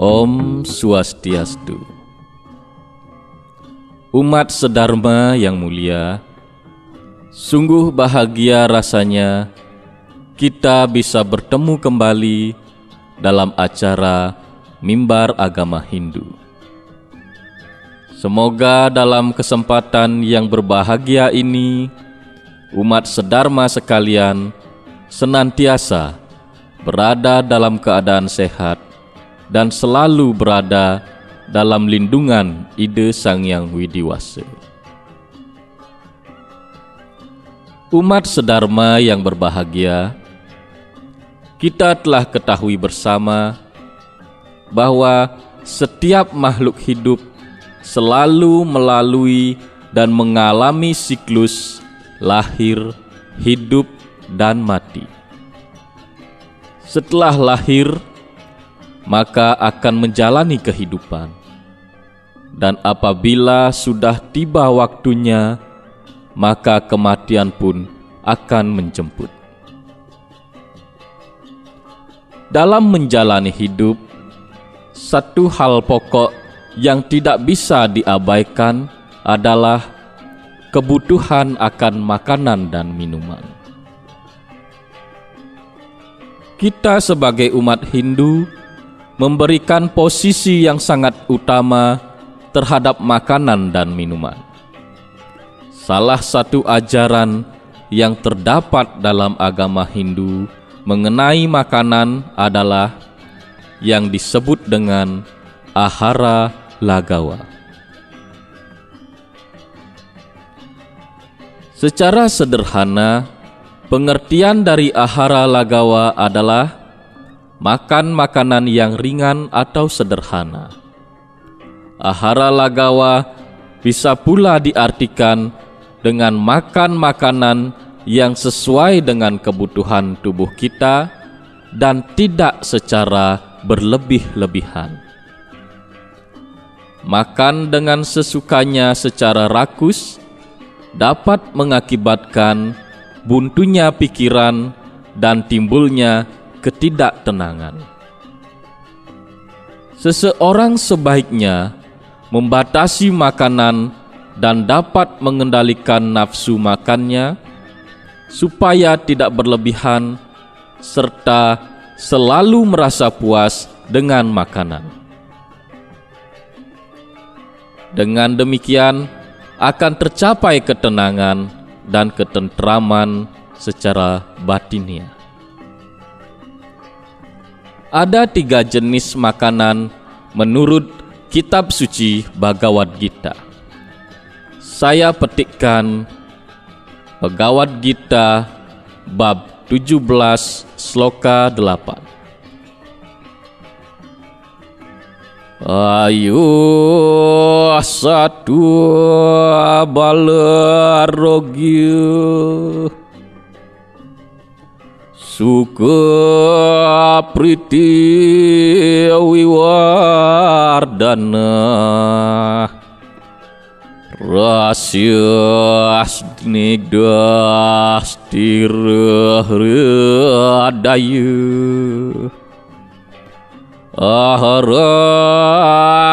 Om Swastiastu. Umat sedharma yang mulia, sungguh bahagia rasanya kita bisa bertemu kembali dalam acara Mimbar Agama Hindu. Semoga dalam kesempatan yang berbahagia ini, umat sedharma sekalian senantiasa berada dalam keadaan sehat dan selalu berada dalam lindungan ide Sang Hyang Widiwasa. Umat sedharma yang berbahagia, kita telah ketahui bersama bahwa setiap makhluk hidup selalu melalui dan mengalami siklus lahir, hidup, dan mati. Setelah lahir, maka akan menjalani kehidupan. Dan apabila sudah tiba waktunya, maka kematian pun akan menjemput. Dalam menjalani hidup, satu hal pokok yang tidak bisa diabaikan adalah kebutuhan akan makanan dan minuman. Kita sebagai umat Hindu memberikan posisi yang sangat utama terhadap makanan dan minuman. Salah satu ajaran yang terdapat dalam agama Hindu mengenai makanan adalah yang disebut dengan ahara lagawa. Secara sederhana, pengertian dari ahara lagawa adalah makan makanan yang ringan atau sederhana. Ahara lagawa bisa pula diartikan dengan makan makanan yang sesuai dengan kebutuhan tubuh kita dan tidak secara berlebih-lebihan. Makan dengan sesukanya secara rakus dapat mengakibatkan buntunya pikiran dan timbulnya ketidaktenangan. Seseorang sebaiknya membatasi makanan dan dapat mengendalikan nafsu makannya supaya tidak berlebihan serta selalu merasa puas dengan makanan. Dengan demikian akan tercapai ketenangan dan ketentraman secara batinnya. Ada 3 jenis makanan menurut kitab suci Bhagavad Gita. Saya petikkan Bhagavad Gita bab 17 sloka 8. Ayo satu balarogya suka priti wiwardana rasya snigdha stirahradaya ahara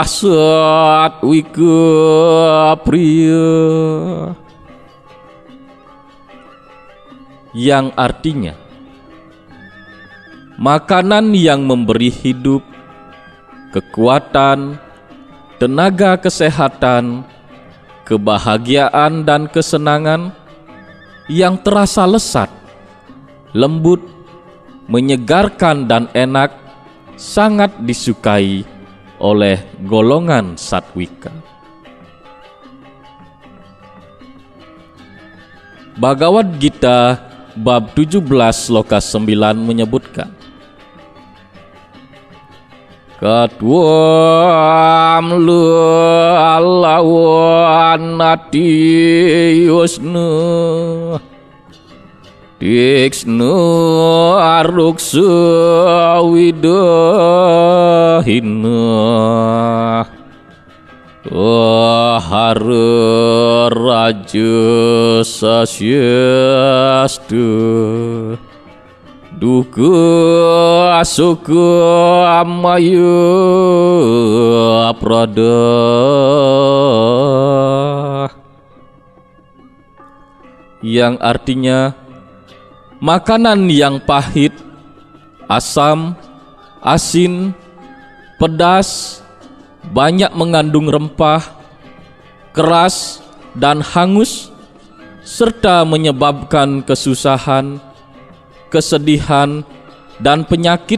satwika priya, yang artinya makanan yang memberi hidup, kekuatan, tenaga kesehatan, kebahagiaan dan kesenangan yang terasa lesat, lembut, menyegarkan dan enak, sangat disukai oleh golongan satwika. Bhagavad Gita bab 17 sloka 9 menyebutkan, Katuam lawanati yusna Diksnu aruksa widahina Ahara raja sasyastu duku asuku amayu prada, yang artinya makanan yang pahit, asam, asin, pedas, banyak mengandung rempah, keras dan hangus, serta menyebabkan kesusahan, kesedihan, dan penyakit,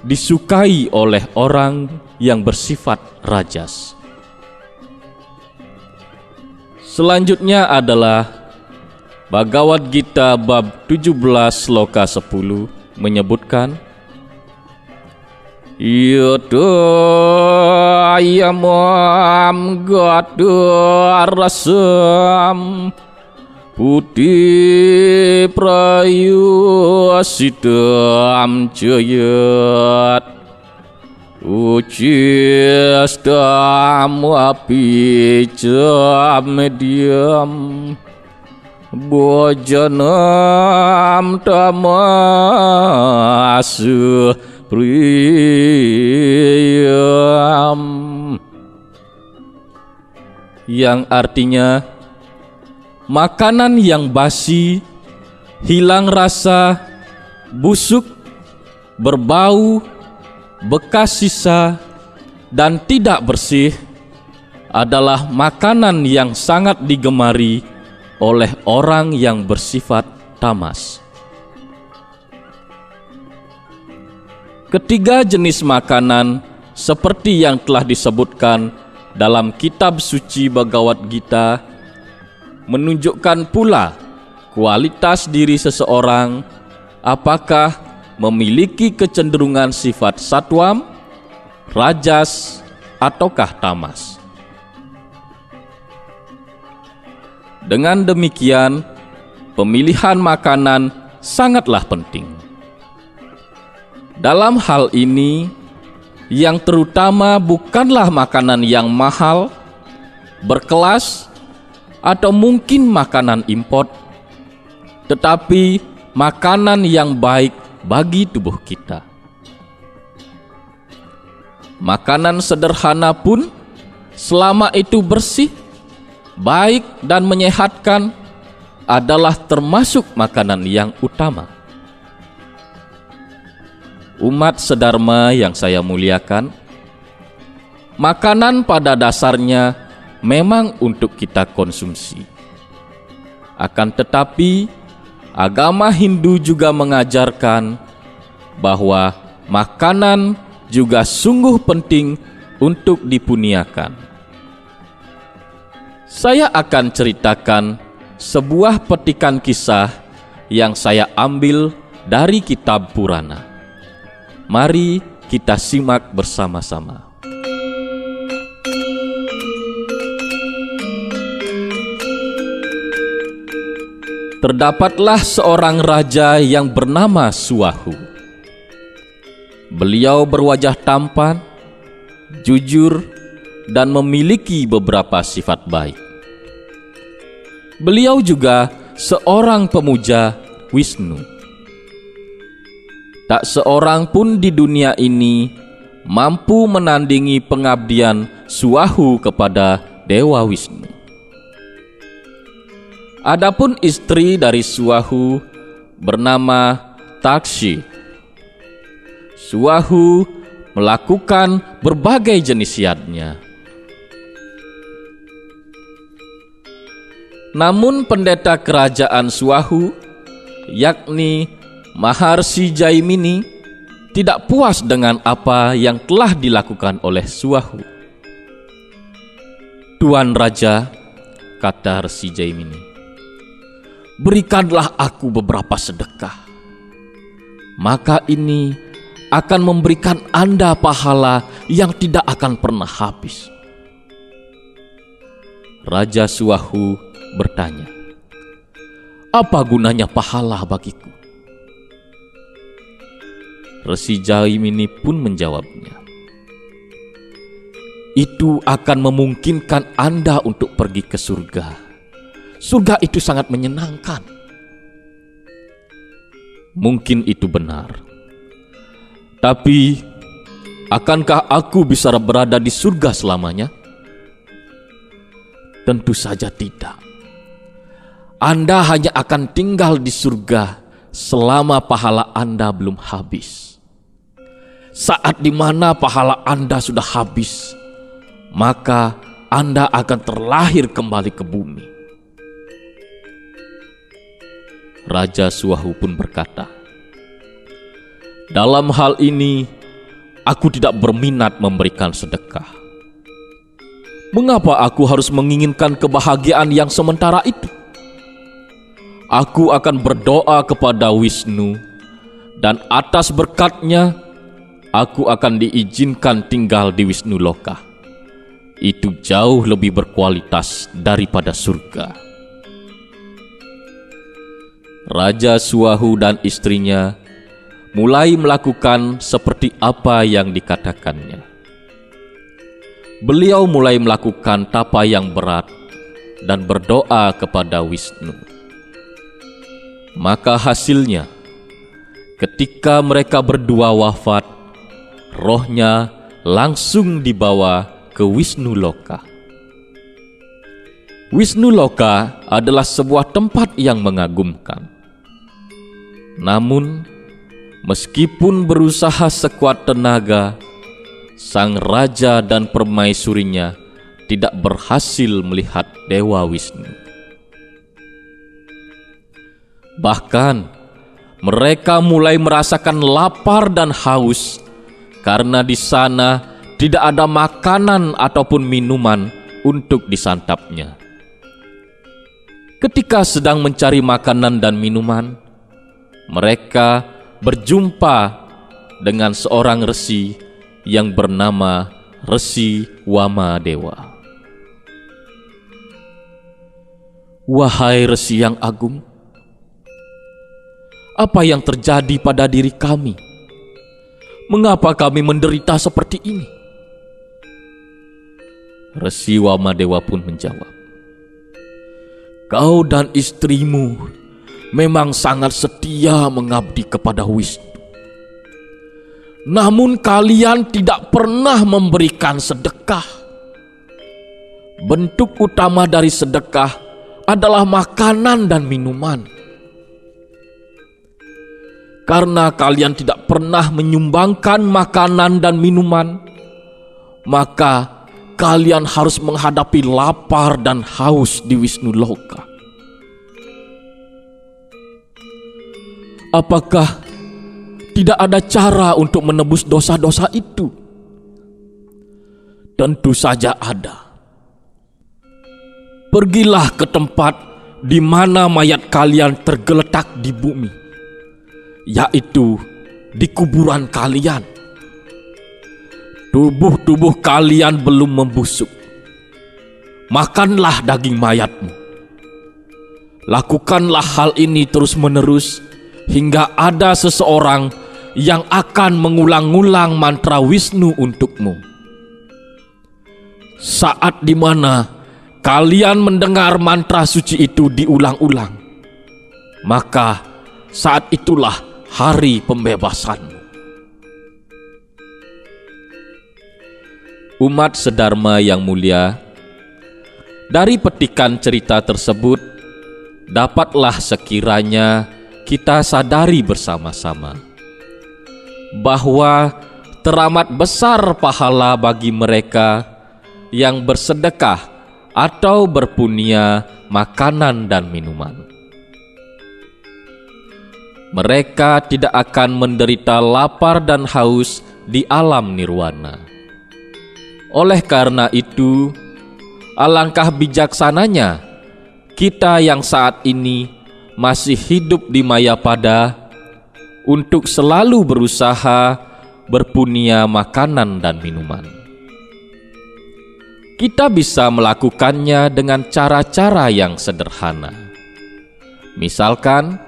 disukai oleh orang yang bersifat rajas. Selanjutnya adalah Bhagavad Gita bab 17 sloka 10 menyebutkan, Yaitu ayamam gadu arasam putih prayu asidam jayat ucis damu api jam mediam bojanam tamasu priyam, yang artinya makanan yang basi, hilang rasa, busuk, berbau, bekas sisa, dan tidak bersih adalah makanan yang sangat digemari oleh orang yang bersifat tamas. Ketiga jenis makanan seperti yang telah disebutkan dalam kitab suci Bhagavad Gita menunjukkan pula kualitas diri seseorang, apakah memiliki kecenderungan sifat satwam, rajas, ataukah tamas. Dengan demikian, pemilihan makanan sangatlah penting. Dalam hal ini, yang terutama bukanlah makanan yang mahal, berkelas, atau mungkin makanan import, tetapi makanan yang baik bagi tubuh kita. Makanan sederhana pun, selama itu bersih, baik dan menyehatkan, adalah termasuk makanan yang utama. Umat sedharma yang saya muliakan, makanan pada dasarnya memang untuk kita konsumsi. Akan tetapi, agama Hindu juga mengajarkan bahwa makanan juga sungguh penting untuk dipuniakan. Saya akan ceritakan sebuah petikan kisah yang saya ambil dari kitab Purana. Mari kita simak bersama-sama. Terdapatlah seorang raja yang bernama Suwahu. Beliau berwajah tampan, jujur, dan memiliki beberapa sifat baik. Beliau juga seorang pemuja Wisnu. Tak seorang pun di dunia ini mampu menandingi pengabdian Suwahu kepada Dewa Wisnu. Adapun istri dari Suwahu bernama Takshi. Suwahu melakukan berbagai jenis yadnya. Namun pendeta kerajaan Suwahu, yakni Maharsi Jaimini, tidak puas dengan apa yang telah dilakukan oleh Suwahu. Tuan Raja, kata Rsi Jaimini, berikanlah aku beberapa sedekah. Maka ini akan memberikan Anda pahala yang tidak akan pernah habis. Raja Suwahu bertanya, apa gunanya pahala bagiku? Rsi Jaimini pun menjawabnya, itu akan memungkinkan Anda untuk pergi ke surga. Surga itu sangat menyenangkan. Mungkin itu benar. Tapi, akankah aku bisa berada di surga selamanya? Tentu saja tidak. Anda hanya akan tinggal di surga selama pahala Anda belum habis. Saat dimana pahala Anda sudah habis, maka Anda akan terlahir kembali ke bumi. Raja Suahu pun berkata, dalam hal ini, aku tidak berminat memberikan sedekah. Mengapa aku harus menginginkan kebahagiaan yang sementara itu? Aku akan berdoa kepada Wisnu, dan atas berkatnya, aku akan diizinkan tinggal di Wisnu Loka. Itu jauh lebih berkualitas daripada surga. Raja Suahu dan istrinya mulai melakukan seperti apa yang dikatakannya. Beliau mulai melakukan tapa yang berat dan berdoa kepada Wisnu. Maka hasilnya, ketika mereka berdua wafat, rohnya langsung dibawa ke Wisnu Loka. Wisnu Loka adalah sebuah tempat yang mengagumkan. Namun, meskipun berusaha sekuat tenaga, sang raja dan permaisurinya tidak berhasil melihat Dewa Wisnu. Bahkan, mereka mulai merasakan lapar dan haus karena di sana tidak ada makanan ataupun minuman untuk disantapnya. Ketika sedang mencari makanan dan minuman, mereka berjumpa dengan seorang resi yang bernama Resi Wamadewa. Wahai Resi yang agung, apa yang terjadi pada diri kami? Mengapa kami menderita seperti ini? Resi Wamadewa pun menjawab, kau dan istrimu memang sangat setia mengabdi kepada Wisnu. Namun kalian tidak pernah memberikan sedekah. Bentuk utama dari sedekah adalah makanan dan minuman. Karena kalian tidak pernah menyumbangkan makanan dan minuman, maka kalian harus menghadapi lapar dan haus di Wisnu Loka. Apakah tidak ada cara untuk menebus dosa-dosa itu? Tentu saja ada. Pergilah ke tempat di mana mayat kalian tergeletak di bumi, yaitu di kuburan kalian. Tubuh-tubuh kalian belum membusuk. Makanlah daging mayatmu. Lakukanlah hal ini terus-menerus hingga ada seseorang yang akan mengulang-ulang mantra Wisnu untukmu. Saat dimana kalian mendengar mantra suci itu diulang-ulang, maka saat itulah hari pembebasanmu. Umat sedharma yang mulia, dari petikan cerita tersebut dapatlah sekiranya kita sadari bersama-sama bahwa teramat besar pahala bagi mereka yang bersedekah atau berpunya makanan dan minuman. Mereka tidak akan menderita lapar dan haus di alam nirwana. Oleh karena itu, alangkah bijaksananya kita yang saat ini masih hidup di Mayapada untuk selalu berusaha berpunya makanan dan minuman. Kita bisa melakukannya dengan cara-cara yang sederhana. Misalkan,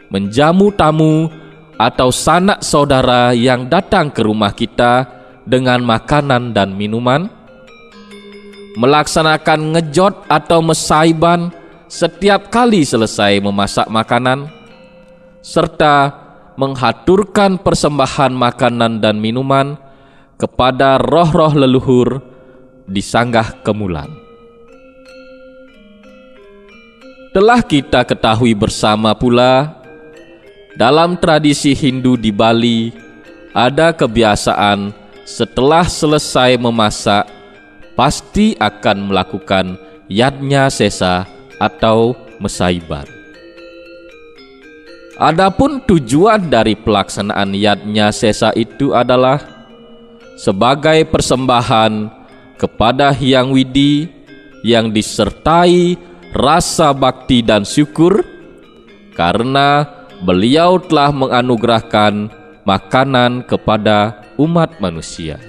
menjamu tamu atau sanak saudara yang datang ke rumah kita dengan makanan dan minuman, melaksanakan ngejot atau mesaiban setiap kali selesai memasak makanan, serta menghaturkan persembahan makanan dan minuman kepada roh-roh leluhur di Sanggah Kemulan. Telah kita ketahui bersama pula, dalam tradisi Hindu di Bali ada kebiasaan setelah selesai memasak pasti akan melakukan yadnya sesa atau mesaiban. Adapun tujuan dari pelaksanaan yadnya sesa itu adalah sebagai persembahan kepada Hyang Widi yang disertai rasa bakti dan syukur karena beliau telah menganugerahkan makanan kepada umat manusia.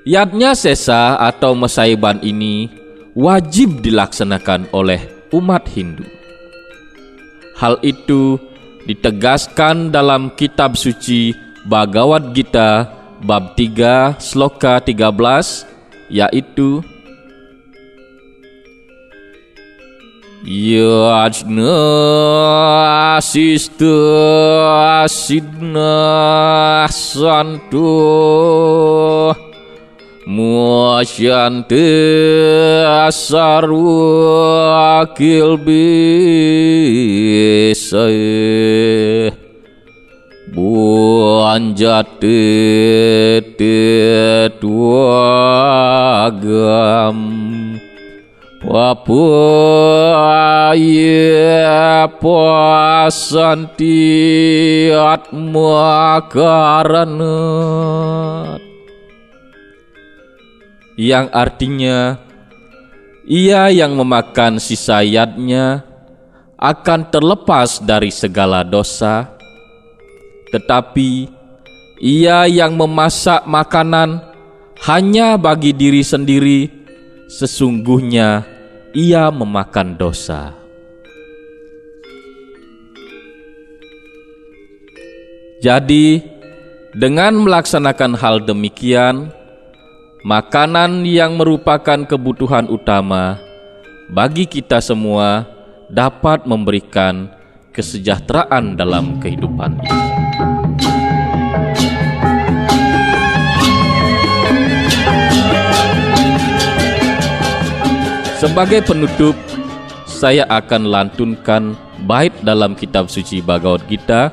Yadnya sesa atau mesaiban ini wajib dilaksanakan oleh umat Hindu. Hal itu ditegaskan dalam kitab suci Bhagavad Gita bab 3 sloka 13, yaitu Yajna sista asidna santu muasyante asaru akil bisai buanjate tetuagam Papaya pasanti atma karanat, yang artinya ia yang memakan sisa yadnya akan terlepas dari segala dosa, tetapi ia yang memasak makanan hanya bagi diri sendiri, sesungguhnya ia memakan dosa. Jadi, dengan melaksanakan hal demikian, makanan yang merupakan kebutuhan utama bagi kita semua dapat memberikan kesejahteraan dalam kehidupan ini. Sebagai penutup, saya akan lantunkan bait dalam kitab suci Bhagavad Gita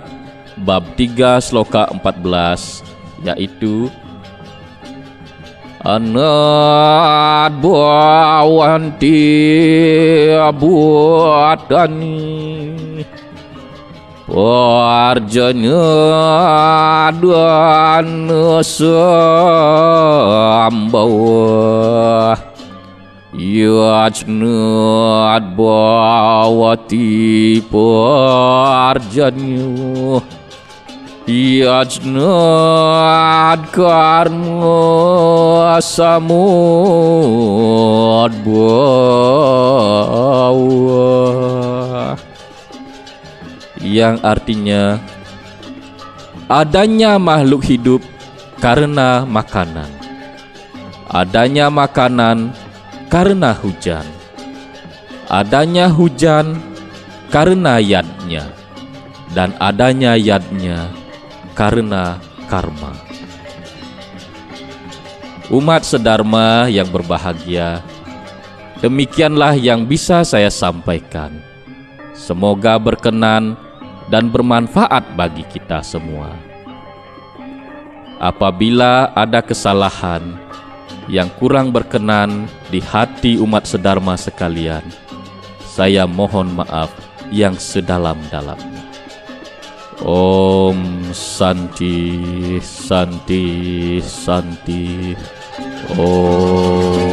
bab 3 sloka 14, yaitu Anad bawanti abuatani Warjanya dan sambawa Yajnat bawati parjanyu Yajnat karma samud bawah, yang artinya adanya makhluk hidup karena makanan, adanya makanan karena hujan, adanya hujan karena yadnya, dan adanya yadnya karena karma. Umat sedharma yang berbahagia, demikianlah yang bisa saya sampaikan. Semoga berkenan dan bermanfaat bagi kita semua. Apabila ada kesalahan yang kurang berkenan di hati umat sedharma sekalian, saya mohon maaf yang sedalam-dalamnya. Om Santi Santi Santi Om.